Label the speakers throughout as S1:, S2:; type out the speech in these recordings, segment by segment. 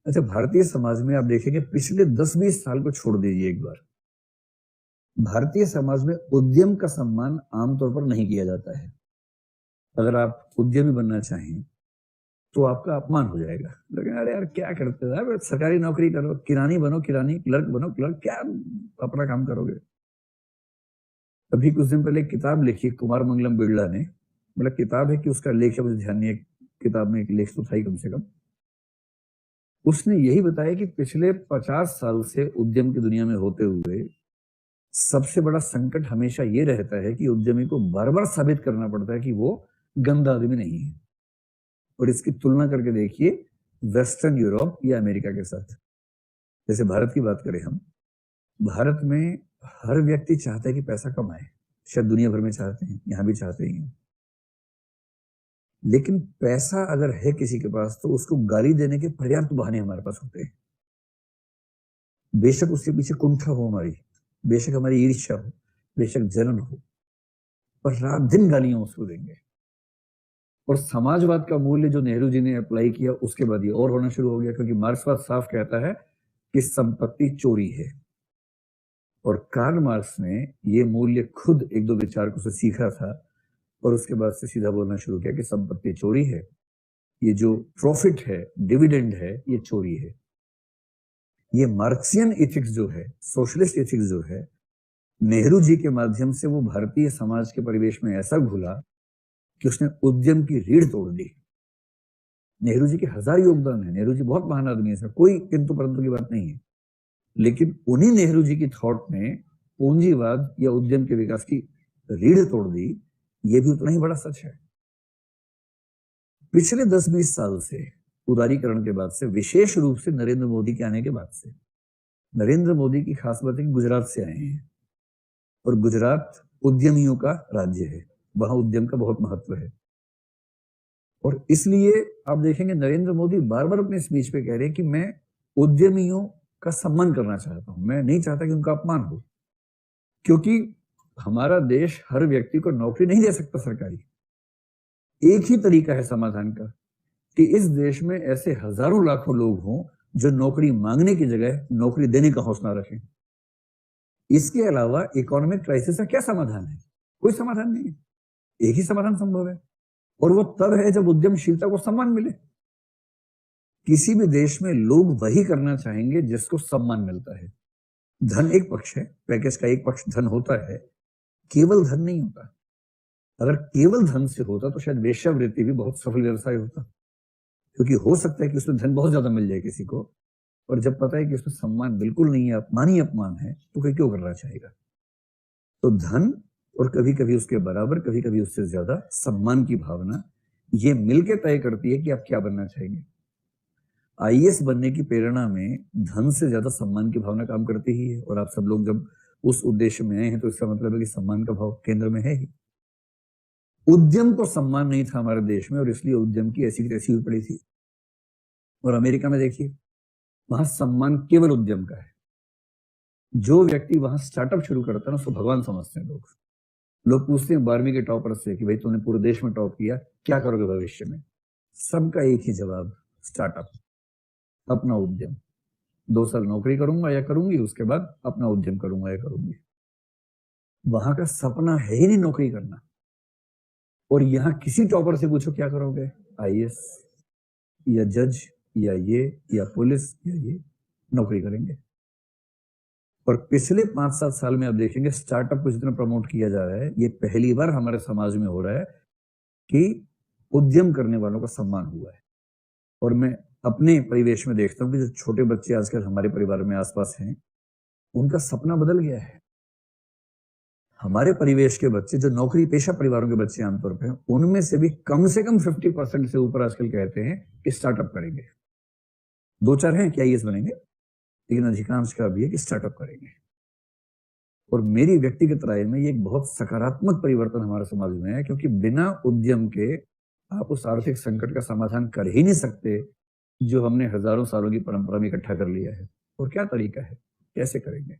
S1: अच्छा, भारतीय समाज में आप देखेंगे पिछले 10-20 साल को छोड़ दीजिए एक बार, भारतीय समाज में उद्यम का सम्मान आमतौर पर नहीं किया जाता है। अगर आप उद्यमी बनना चाहें तो आपका अपमान हो जाएगा। लेकिन अरे यार क्या करते हो यार, सरकारी नौकरी करो, किरानी बनो किरानी, क्लर्क बनो क्लर्क, क्या अपना काम करोगे। अभी कुछ दिन पहले एक किताब लिखी कुमार मंगलम बिरला ने, मतलब किताब है कि उसका लेख है मुझे ध्यान नहीं है, किताब में एक लेख तो था ही कम से कम। उसने यही बताया कि पिछले 50 साल से उद्यम की दुनिया में होते हुए सबसे बड़ा संकट हमेशा ये रहता है कि उद्यमी को बार बार साबित करना पड़ता है कि वो गंदा आदमी नहीं है। और इसकी तुलना करके देखिए वेस्टर्न यूरोप या अमेरिका के साथ। जैसे भारत की बात करें हम, भारत में हर व्यक्ति चाहता है कि पैसा कमाए, शायद दुनिया भर में चाहते हैं, यहां भी चाहते ही हैं। लेकिन पैसा अगर है किसी के पास तो उसको गाली देने के पर्याप्त बहाने हमारे पास होते हैं। बेशक उसके पीछे कुंठा हो हमारी, बेशक हमारी ईर्ष्या हो, बेशक जलन हो, पर रात दिन गालियां उसको देंगे। और समाजवाद का मूल्य जो नेहरू जी ने अप्लाई किया उसके बाद ये और होना शुरू हो गया, क्योंकि मार्क्सवाद साफ कहता है कि संपत्ति चोरी है। और कार्ल मार्क्स ने ये मूल्य खुद एक दो विचारकों से सीखा था और उसके बाद से सीधा बोलना शुरू किया कि संपत्ति चोरी है, ये जो प्रॉफिट है, डिविडेंड है, ये चोरी है। ये मार्क्सियन एथिक्स जो है, सोशलिस्ट एथिक्स जो है, नेहरू जी के माध्यम से वो भारतीय समाज के परिवेश में ऐसा घुला कि उसने उद्यम की रीढ़ तोड़ दी। नेहरू जी के हजार योगदान है, नेहरू जी बहुत महान आदमी है, इसमें कोई किंतु परंतु की बात नहीं है। लेकिन उन्हीं नेहरू जी की थॉट ने पूंजीवाद या उद्यम के विकास की रीढ़ तोड़ दी, ये भी उतना ही बड़ा सच है। पिछले 10-20 साल से, उदारीकरण के बाद से, विशेष रूप से नरेंद्र मोदी के आने के बाद से, नरेंद्र मोदी की खास बात है कि गुजरात से आए हैं और गुजरात उद्यमियों का राज्य है, वहां उद्यम का बहुत महत्व है। और इसलिए आप देखेंगे नरेंद्र मोदी बार बार अपने स्पीच पे कह रहे हैं कि मैं उद्यमियों का सम्मान करना चाहता हूं, मैं नहीं चाहता कि उनका अपमान हो, क्योंकि हमारा देश हर व्यक्ति को नौकरी नहीं दे सकता सरकारी। एक ही तरीका है समाधान का कि इस देश में ऐसे हजारों लाखों लोग हों जो नौकरी मांगने की जगह नौकरी देने का हौसला रखें। इसके अलावा इकोनॉमिक क्राइसिस का क्या समाधान है? कोई समाधान नहीं है। एक ही समाधान संभव है और वो तब है जब उद्यमशीलता को सम्मान मिले। किसी भी देश में लोग वही करना चाहेंगे जिसको सम्मान मिलता है। धन एक पक्ष है, पैकेज का एक पक्ष धन होता है, केवल धन नहीं होता। अगर केवल धन से होता तो शायद वेश्यावृत्ति भी बहुत सफल व्यवसाय होता, क्योंकि हो सकता है कि उसमें धन बहुत ज्यादा मिल जाए किसी को, और जब पता है कि उसमें सम्मान बिल्कुल नहीं है, अपमान ही अपमान है, तो कोई क्यों करना चाहेगा। तो धन और कभी कभी उसके बराबर, कभी कभी उससे ज्यादा सम्मान की भावना, ये मिलकर तय करती है कि आप क्या बनना चाहेंगे। आईएएस बनने की प्रेरणा में धन से ज्यादा सम्मान की भावना काम करती ही है, और आप सब लोग जब उस उद्देश्य में आए हैं तो इसका मतलब है कि सम्मान का भाव केंद्र में है ही। उद्यम को सम्मान नहीं था हमारे देश में और इसलिए उद्यम की ऐसी तैसी हुई पड़ी थी। और अमेरिका में देखिए, वहां सम्मान केवल उद्यम का है। जो व्यक्ति वहां स्टार्टअप शुरू करता है ना, उसको भगवान समझते हैं लोग। लोग पूछते हैं 12वीं के टॉपर से कि भाई तुमने पूरे देश में टॉप किया, क्या करोगे भविष्य में? सबका एक ही जवाब, स्टार्टअप, अपना उद्यम। 2 साल नौकरी करूंगा या करूंगी, उसके बाद अपना उद्यम करूंगा या करूंगी। वहां का सपना है ही नहीं नौकरी करना। और यहां किसी टॉपर से पूछो क्या करोगे, आईएएस या जज या ये या पुलिस या ये, नौकरी करेंगे। और पिछले 5-7 साल में आप देखेंगे स्टार्टअप को जितना प्रमोट किया जा रहा है, ये पहली बार हमारे समाज में हो रहा है कि उद्यम करने वालों का सम्मान हुआ है। और मैं अपने परिवेश में देखता हूँ कि जो छोटे बच्चे आजकल हमारे परिवार में आसपास हैं, उनका सपना बदल गया है। हमारे परिवेश के बच्चे जो नौकरी पेशा परिवारों के बच्चे आमतौर पर, उनमें से भी कम 50% से ऊपर आजकल कहते हैं कि स्टार्टअप करेंगे। 2-4 हैं कि आईएएस बनेंगे, लेकिन अधिकांश का भी है कि स्टार्टअप करेंगे। और मेरी व्यक्तिगत राय में ये एक बहुत सकारात्मक परिवर्तन हमारे समाज में है, क्योंकि बिना उद्यम के आप उस आर्थिक संकट का समाधान कर ही नहीं सकते जो हमने हजारों सालों की परंपरा में इकट्ठा कर लिया है। और क्या तरीका है, कैसे करेंगे?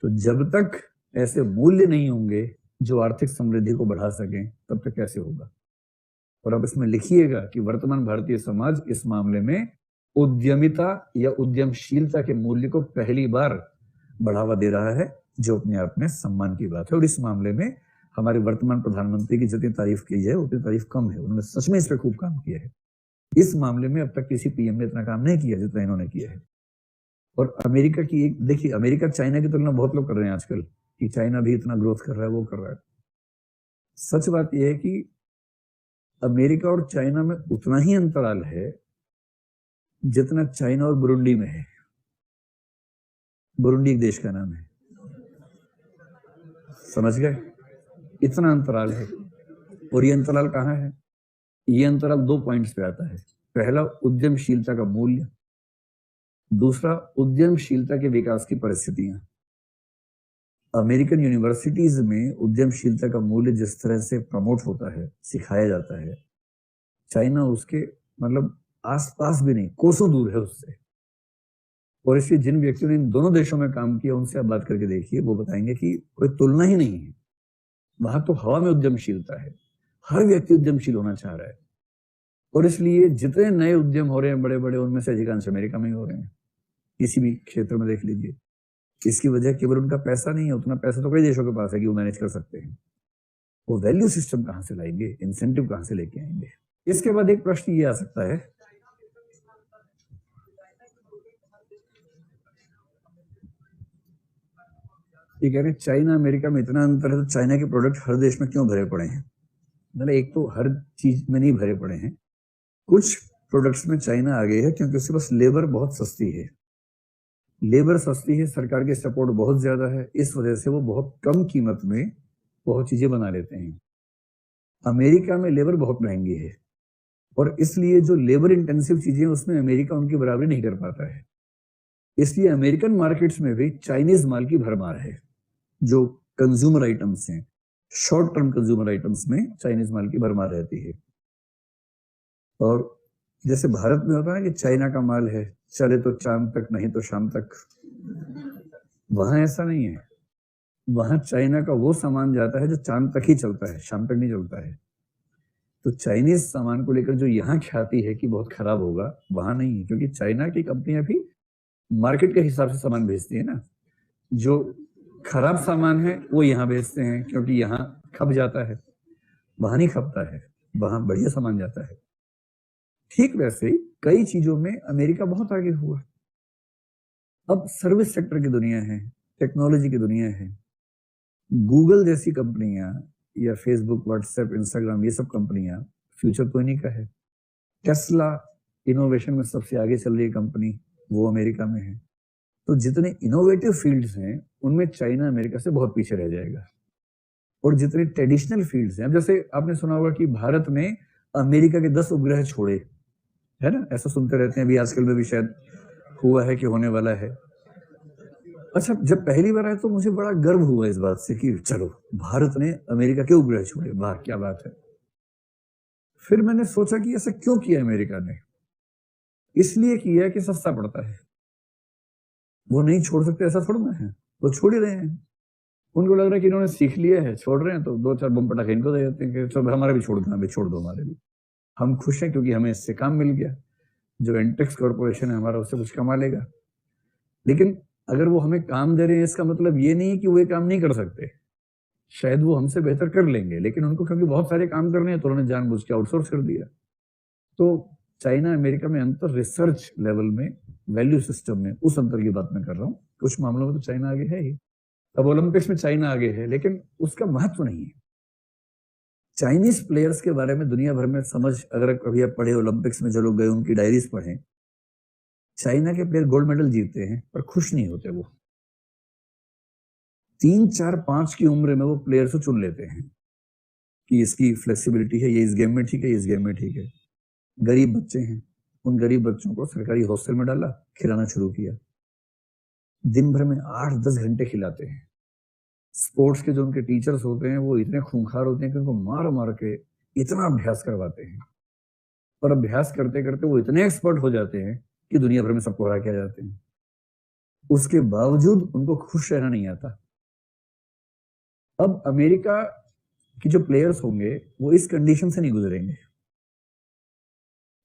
S1: तो जब तक ऐसे मूल्य नहीं होंगे जो आर्थिक समृद्धि को बढ़ा सकें, तब तक कैसे होगा? और अब इसमें लिखिएगा कि वर्तमान भारतीय समाज इस मामले में उद्यमिता या उद्यमशीलता के मूल्य को पहली बार बढ़ावा दे रहा है, जो अपने आप में सम्मान की बात है। और इस मामले में हमारे वर्तमान प्रधानमंत्री की जितनी तारीफ की जाए उतनी तारीफ कम है। उन्होंने सच में इस पर खूब काम किया है। इस मामले में अब तक किसी पीएम ने इतना काम नहीं किया जितना इन्होंने किया है। और अमेरिका की एक देखिए, अमेरिका चाइना की तुलना बहुत लोग कर रहे हैं आजकल कि चाइना भी इतना ग्रोथ कर रहा है, वो कर रहा है। सच बात यह है कि अमेरिका और चाइना में उतना ही अंतराल है जितना चाइना और बुरुंडी में है। बुरुंडी एक देश का नाम है, समझ गए? इतना अंतराल है। और ये अंतराल कहाँ है? ये अंतराल 2 पॉइंट्स पे आता है। पहला, उद्यमशीलता का मूल्य। दूसरा, उद्यमशीलता के विकास की परिस्थितियां। अमेरिकन यूनिवर्सिटीज में उद्यमशीलता का मूल्य जिस तरह से प्रमोट होता है, सिखाया जाता है, चाइना उसके मतलब आसपास भी नहीं, कोसों दूर है उससे। और इसलिए जिन व्यक्तियों ने इन दोनों देशों में काम किया उनसे आप बात करके देखिए, वो बताएंगे कि कोई तुलना ही नहीं है। वहां तो हवा में उद्यमशीलता है, हर व्यक्ति उद्यमशील होना चाह रहा है। और इसलिए जितने नए उद्यम हो रहे हैं बड़े बड़े, उनमें से अधिकांश अमेरिका में ही हो रहे हैं। किसी भी क्षेत्र में देख लीजिए। इसकी वजह केवल उनका पैसा नहीं है, उतना पैसा तो कई देशों के पास है कि वो मैनेज कर सकते हैं। वो वैल्यू सिस्टम कहां से लाएंगे, इंसेंटिव कहां से लेके आएंगे? इसके बाद एक प्रश्न ये आ सकता है, ये कह रहे हैं चाइना अमेरिका में इतना अंतर है तो चाइना के प्रोडक्ट हर देश में क्यों भरे पड़े हैं? मतलब एक तो हर चीज में नहीं भरे पड़े हैं, कुछ प्रोडक्ट्स में चाइना आगे है क्योंकि उसके पास लेबर बहुत सस्ती है। लेबर सस्ती है, सरकार के सपोर्ट बहुत ज्यादा है, इस वजह से वो बहुत कम कीमत में बहुत चीजें बना लेते हैं। अमेरिका में लेबर बहुत महंगी है और इसलिए जो लेबर इंटेंसिव चीजें उसमें अमेरिका उनकी बराबरी नहीं कर पाता है। इसलिए अमेरिकन मार्केट्स में भी चाइनीज माल की भरमार है। जो कंज्यूमर आइटम्स हैं, शॉर्ट टर्म कंज्यूमर आइटम्स में चाइनीज माल की भरमार रहती है। और जैसे भारत में होता है कि चाइना का माल है, चले तो चांद तक, नहीं तो शाम तक, वहां ऐसा नहीं है। वहां चाइना का वो सामान जाता है जो चांद तक ही चलता है, शाम तक नहीं चलता है। तो चाइनीज सामान को लेकर जो यहाँ ख्याति है कि बहुत खराब होगा, वहां नहीं है, क्योंकि चाइना की कंपनियां भी मार्केट के हिसाब से सामान भेजती है ना। जो खराब सामान है वो यहाँ भेजते हैं क्योंकि यहाँ खप जाता है, वहां नहीं खपता है, वहां बढ़िया सामान जाता है। ठीक वैसे ही कई चीजों में अमेरिका बहुत आगे हुआ। अब सर्विस सेक्टर की दुनिया है, टेक्नोलॉजी की दुनिया है। गूगल जैसी कंपनियां या फेसबुक, व्हाट्सएप, इंस्टाग्राम, ये सब कंपनियां फ्यूचर तो इन्हीं का है। टेस्ला इनोवेशन में सबसे आगे चल रही कंपनी, वो अमेरिका में है। तो जितने इनोवेटिव फील्ड्स हैं उनमें चाइना अमेरिका से बहुत पीछे रह जाएगा। और जितने ट्रेडिशनल फील्ड्स हैं, अब जैसे आपने सुना होगा कि भारत ने अमेरिका के 10 उपग्रह छोड़े, है ना? ऐसा सुनते रहते हैं, अभी आजकल में भी शायद हुआ है कि होने वाला है। अच्छा, जब पहली बार आया तो मुझे बड़ा गर्व हुआ इस बात से कि चलो भारत ने अमेरिका के उपग्रह छोड़े, वाह क्या बात है। फिर मैंने सोचा कि ऐसा क्यों किया अमेरिका ने? इसलिए किया कि सस्ता पड़ता है। वो नहीं छोड़ सकते ऐसा थोड़ा ना है, वो छोड़ ही रहे हैं। उनको लग रहा है कि इन्होंने सीख लिया है, छोड़ रहे हैं, तो 2-4 बम पटाखे इनको दे देते हैं कि चलो हमारा भी छोड़ दो, छोड़ दो हमारे भी। हम खुश हैं क्योंकि हमें इससे काम मिल गया। जो एंटेक्स कॉर्पोरेशन है हमारा, उससे कुछ कमा लेगा। लेकिन अगर वो हमें काम दे रहे हैं, इसका मतलब ये नहीं है कि वो ये काम नहीं कर सकते। शायद वो हमसे बेहतर कर लेंगे, लेकिन उनको क्योंकि बहुत सारे काम करने हैं तो उन्होंने जानबूझ के आउटसोर्स कर दिया। तो चाइना अमेरिका में अंतर रिसर्च लेवल में, वैल्यू सिस्टम में, उस अंतर की बात मैं कर रहा हूँ। कुछ मामलों में तो चाइना आगे है ही। अब ओलंपिक्स में चाइना आगे है, लेकिन उसका महत्व नहीं है। चाइनीज प्लेयर्स के बारे में दुनिया भर में समझ, अगर कभी आप पढ़े ओलंपिक्स में जो लोग गए उनकी डायरीज पढ़ें, चाइना के प्लेयर गोल्ड मेडल जीतते हैं पर खुश नहीं होते। वो 3, 4, 5 की उम्र में वो प्लेयर्स को चुन लेते हैं कि इसकी फ्लेक्सिबिलिटी है, ये इस गेम में ठीक है, ये इस गेम में ठीक है। गरीब बच्चे हैं, उन गरीब बच्चों को सरकारी हॉस्टल में डाला, खिलाना शुरू किया। दिन भर में 8-10 घंटे खिलाते हैं। स्पोर्ट्स के जो उनके टीचर्स होते हैं वो इतने खूंखार होते हैं कि उनको मार मार के इतना अभ्यास करवाते हैं। और अभ्यास करते करते वो इतने एक्सपर्ट हो जाते हैं कि दुनिया भर में सबको हरा के आ जाते हैं। उसके बावजूद उनको खुश रहना नहीं आता। अब अमेरिका की जो प्लेयर्स होंगे वो इस कंडीशन से नहीं गुजरेंगे,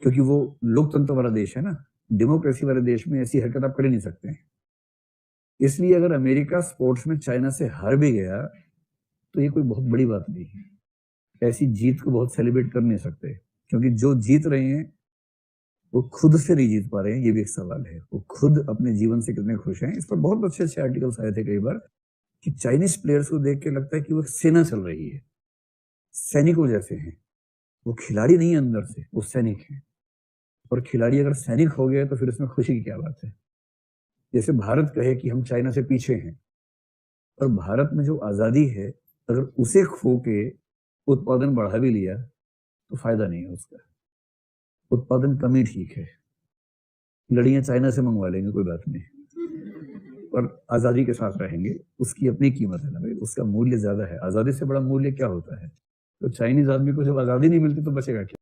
S1: क्योंकि वो लोकतंत्र वाला देश है ना। डेमोक्रेसी वाले देश में ऐसी हरकत आप कर ही नहीं सकते हैं। इसलिए अगर अमेरिका स्पोर्ट्स में चाइना से हार भी गया तो ये कोई बहुत बड़ी बात नहीं है। ऐसी जीत को बहुत सेलिब्रेट कर नहीं सकते, क्योंकि जो जीत रहे हैं वो खुद से नहीं जीत पा रहे हैं, ये भी एक सवाल है। वो खुद अपने जीवन से कितने खुश हैं। इस पर बहुत अच्छे अच्छे आर्टिकल्स आए थे कई बार कि चाइनीज प्लेयर्स को देख के लगता है कि वो सेना चल रही है, सैनिकों जैसे हैं। वो खिलाड़ी नहीं है अंदर से, वो सैनिक है। और खिलाड़ी अगर सैनिक हो गया तो फिर उसमें खुशी की क्या बात है। जैसे भारत कहे कि हम चाइना से पीछे हैं, और भारत में जो आजादी है अगर उसे खो के उत्पादन बढ़ा भी लिया तो फायदा नहीं है उसका। उत्पादन कम ही ठीक है। लड़ियां चाइना से मंगवा लेंगे, कोई बात नहीं, पर आजादी के साथ रहेंगे। उसकी अपनी कीमत है ना भाई, उसका मूल्य ज्यादा है। आजादी से बड़ा मूल्य क्या होता है। तो चाइनीज आदमी को जब आजादी नहीं मिलती तो बचेगा क्या।